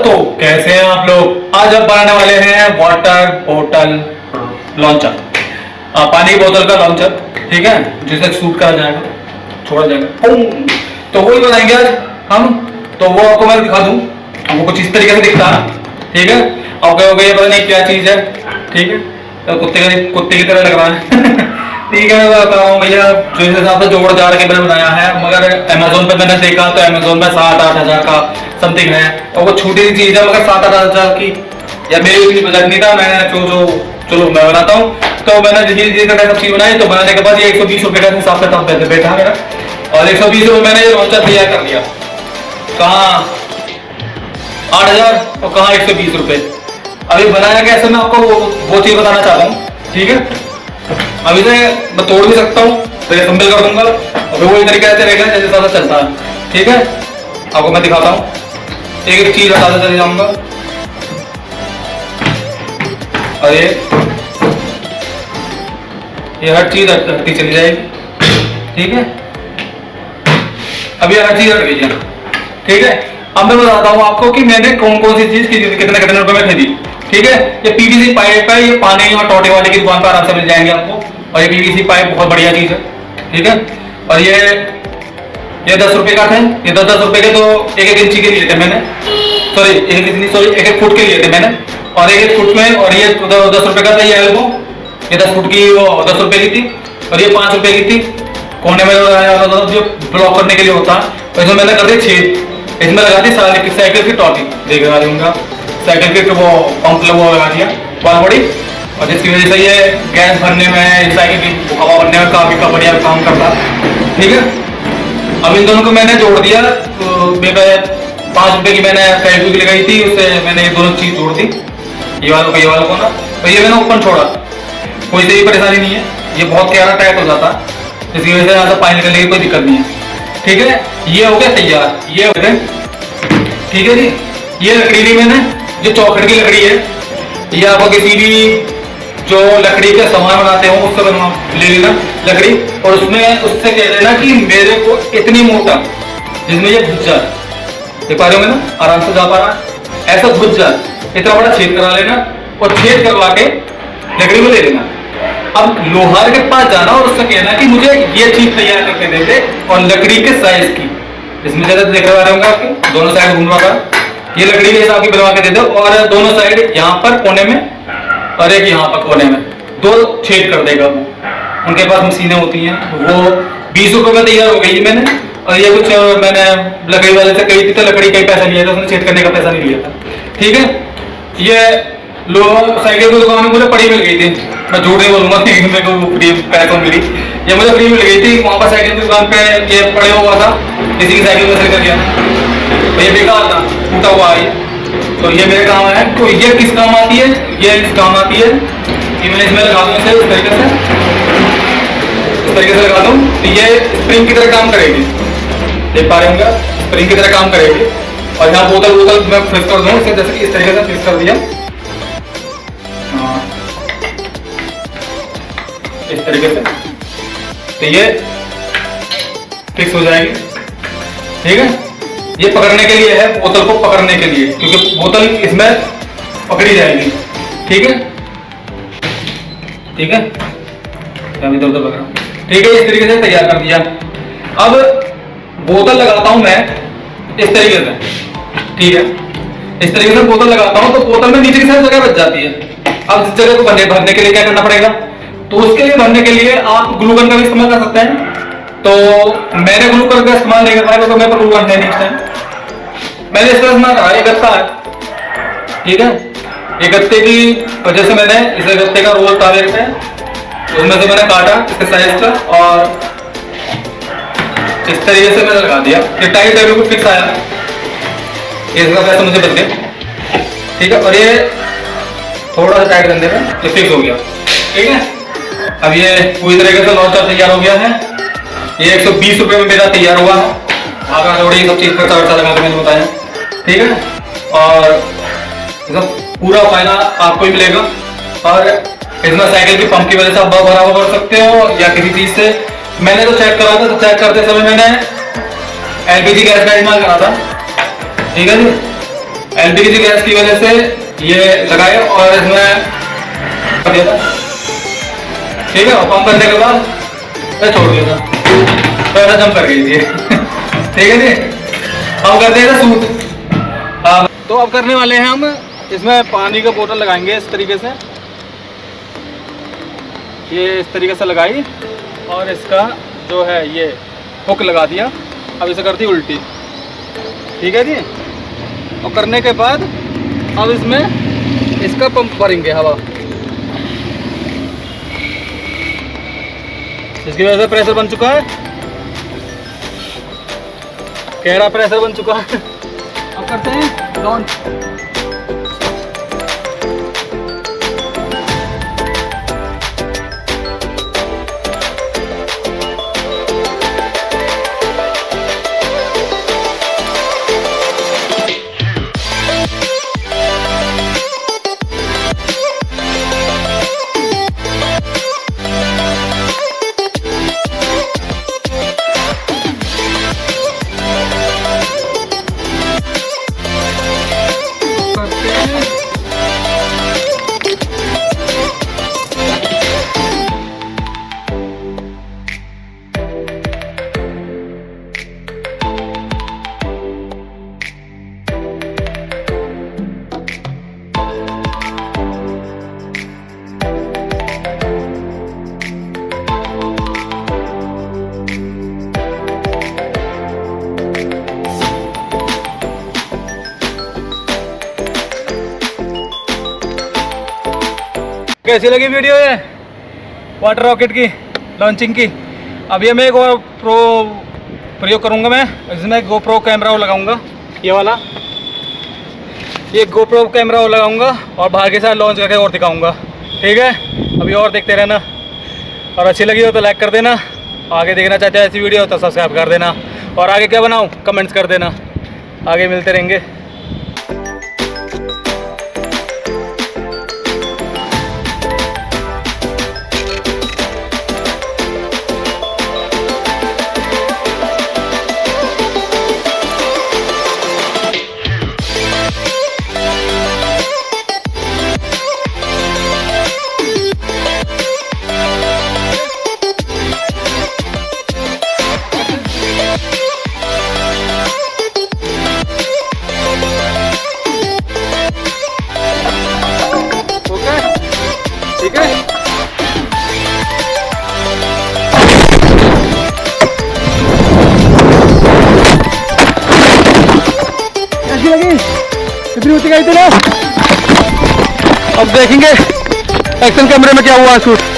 दोस्तों, कैसे हैं आप लोग। आज हम बनाने वाले हैं वाटर बोतल लॉन्चर, पानी की बोतल का लॉन्चर, ठीक है, जिसे शूट करा जाएगा, छोड़ा जाएगा। तो वही बनाएंगे आज हम। तो वो आपको मैं दिखा दूं, वो कुछ इस तरीके से दिखता है, ठीक है। आप कहोगे ये पता नहीं क्या चीज है, ठीक है, तो कुत्ते की तरह लग रहा है ठीक है, मैं बताता हूँ भैया, जो इस हिसाब से जोड़ जाड़ के मैंने बनाया है, मगर अमेजोन पे मैंने देखा तो अमेजोन में 7-8 हजार का समथिंग है, और वो छोटी सी चीज है, मगर 7-8 हजार की, या मेरी इतनी बजट नहीं था। मैं चलो मैं बनाता हूँ। तो मैंने धीरे धीरे सब चीज बनाई, तो बनाने के बाद ये 120 रुपए का हिसाब से तब बैठा मेरा, और 120 रुपए मैंने ये लॉन्चर तैयार कर लिया। कहाँ 8 हजार और कहाँ 120 रुपए। अभी बनाया कैसे, मैं आपको वो चीज बताना चाहता हूँ, ठीक है। अभी से मैं तोड़ भी सकता हूँ, तो ये सिंपल कर दूंगा, और वही तरीके से रहेगा जैसे ज्यादा चलता है, ठीक है। आपको मैं दिखाता हूँ, एक एक चीज बताते चले जाऊंगा। और ये हर चीज हटती चली जाएगी, ठीक है। अभी हर चीज हट गई है, ठीक है। अब मैं बताता हूँ आपको कि मैंने कौन कौन सी चीज कितने कितने रुपए में खरीदी, ठीक है। ये पीवीसी पाइप है, ये पानी और टोटे वाले की दुकान पर आराम से मिल जाएंगे आपको। और ये पीवीसी पाइप बहुत बढ़िया चीज है, ठीक है। और ये 10 रुपए का थे, ये 10 रुपए के, तो 1-1 इंची के लिए थे मैंने, सॉरी 1-1 फुट के लिए थे मैंने, और 1-1 फुट में। और ये 10 रुपए का था, ये एल्बो, ये 10 फुट की, वो 10 रुपए की थी, और ये 5 रुपए की थी। कोने में जो ब्लॉक करने के लिए होता है, तो इसमें मैंने कर दी 6, इसमें लगा दी साइकिल की टॉटी, देख लगा दूंगा साइकिल की, वो पंप वो लगा दिया बॉल बॉडी, और जिसकी वजह से ये गैस भरने में, साइकिल की हवा भरने में काफी बढ़िया काम करता, ठीक है। अब इन दोनों को मैंने जोड़ दिया, तो 5 रुपए की मैंने फैक्ट्री की लगाई थी, उससे मैंने ये दोनों चीज जोड़ दी, ये वालों को ना। तो ये मैंने ओपन छोड़ा, कोई से भी परेशानी नहीं है, ये बहुत गहरा टाइट हो जाता है, इसकी वजह से यहाँ से पानी निकलने की कोई दिक्कत नहीं है, ठीक है। ये हो गया तैयार, ये हो गए, ठीक है जी। ये लकड़ी ली मैंने, जो चौखट की लकड़ी है, ये आपको किसी भी जो लकड़ी के सामान बनाते हो उससे बनवा ले लेना लकड़ी, और उससे कह देना कि मेरे को इतनी मोटा, जिसमें ये घुस जाए, देख पा रहे होंगे ना, आराम से जा पा रहा है, ऐसा घुस जाए, इतना बड़ा छेद करा लेना, और छेद करवा के लकड़ी में ले लेना। अब लोहार के पास जाना और उससे कहना कि मुझे ये चीज तैयार करके दे दे, और लकड़ी के साइज की, इसमें ज्यादा देख रहे होंगे आपके दोनों साइड घूम रहा है, ये लकड़ी के हिसाब की बनवा के दे दो, और दोनों साइड यहाँ पर कोने में और एक यहाँ पर कोने में 2 छेद कर देगा वो। उनके पास मशीनें होती हैं, वो 20 रुपए में तैयार हो गई मैंने। और ये कुछ मैंने लकड़ी वाले से कही थी, तो लकड़ी का ही पैसा लिया था उसने, छेद करने का पैसा नहीं लिया था, ठीक है। ये साइकिल की दुकान में मुझे पड़ी मिल गई थी, मैं झूठ नहीं बोलूंगा कि मेरे को फ्री पैसों मिली, ये मुझे फ्री मिल गई थी। वहां पर साइकिल की दुकान पे ये पड़े हुआ था, किसी की साइकिल में कर दिया, ये बेकार था, टूटा हुआ है, तो ये मेरे काम है। तो ये किस काम आती है, ये इस काम आती है कि मैं इसमें लगा दूं, इस तरीके से लगा दूं, तो ये स्प्रिंग की तरह काम करेगी, देख पा रहे होंगे, स्प्रिंग की तरह काम करेगी। और यहाँ बोतल मैं फिक्स कर दूं, जैसे इस तरीके से फिक्स कर दिया, इस तरीके से, तो ये फिक्स हो जाएगी, ठीक है। ये पकड़ने के लिए है, बोतल को पकड़ने के लिए, क्योंकि बोतल इसमें पकड़ी जाएगी, ठीक है, ठीक है। इधर उधर पकड़ा, ठीक है। इस तरीके से तैयार कर दिया। अब बोतल लगाता हूं मैं इस तरीके से, ठीक है, इस तरीके से बोतल लगाता हूं, तो बोतल में नीचे की साइड जगह बच जाती है। अब इस जगह को भरने के लिए क्या करना पड़ेगा, तो उसके लिए भरने के लिए आप ग्लू गन का भी इस्तेमाल कर सकते हैं। तो मैंने ग्लू गन का इस्तेमाल नहीं कर पाया, तो मेरे पास ग्लू गन है नहीं इस टाइम, मैंने इस तरह कहा, एक गत्ता है, ठीक है। एक गत्ते की वजह से मैंने इस गत्ते का रोल था मेरे पे, उसमें से मैंने काटा इसके साइज का, और इस तरीके से मैंने लगा दिया, ये टाइट है, बिल्कुल फिक्स आया, इसका पैसा मुझे बच गया, ठीक है। और ये थोड़ा सा टाइट करने में ये फिक्स हो गया, ठीक है। अब ये पूरी तरीके से लॉन्चर तैयार हो गया है। ये 120 रुपए में मेरा तैयार हुआ है, आगा थोड़ी सब चीज खर्चा वर्चा लगा के मैंने बताया, ठीक है। और पूरा फायदा आपको ही मिलेगा, और इसमें साइकिल की पंप की वजह से आप बराबर कर सकते हो, या किसी चीज से। मैंने तो चेक करा था, तो चेक करते समय मैंने एलपीजी गैस का इस्तेमाल करा था, ठीक है जी। एलपीजी गैस की वजह से ये लगाए और इसमें कर दिया था। ठीक है, और पंप करने के बाद मैं छोड़ दिया था, तो ऐसा जम कर गई थी। ठीक है जी, अब करते हैं सूट। तो अब करने वाले हैं हम, इसमें पानी का बोतल लगाएंगे इस तरीके से, ये इस तरीके से लगाई और इसका जो है ये हुक लगा दिया। अब इसे कर दी उल्टी। ठीक है जी, और करने के बाद अब इसमें इसका पंप भरेंगे हवा, इसकी वजह से प्रेशर बन चुका है, गहरा प्रेशर बन चुका है। अब करते हैं लॉन्च। कैसी लगी वीडियो ये वाटर रॉकेट की लॉन्चिंग की? अब ये मैं एक और प्रयोग करूंगा। मैं इसमें गोप्रो कैमरा लगाऊंगा, ये वाला, ये गोप्रो कैमरा लगाऊंगा और बाहर के साथ लॉन्च करके और दिखाऊंगा। ठीक है, अभी और देखते रहना, और अच्छी लगी हो तो लाइक कर देना, आगे देखना चाहते हो ऐसी वीडियो तो सब्सक्राइब कर देना, और आगे क्या बनाऊँ कमेंट्स कर देना, आगे मिलते रहेंगे। ठीक है, कैसी लगी? कितनी ऊंची गई थी ना? अब देखेंगे एक्शन कैमरे में क्या हुआ शूट।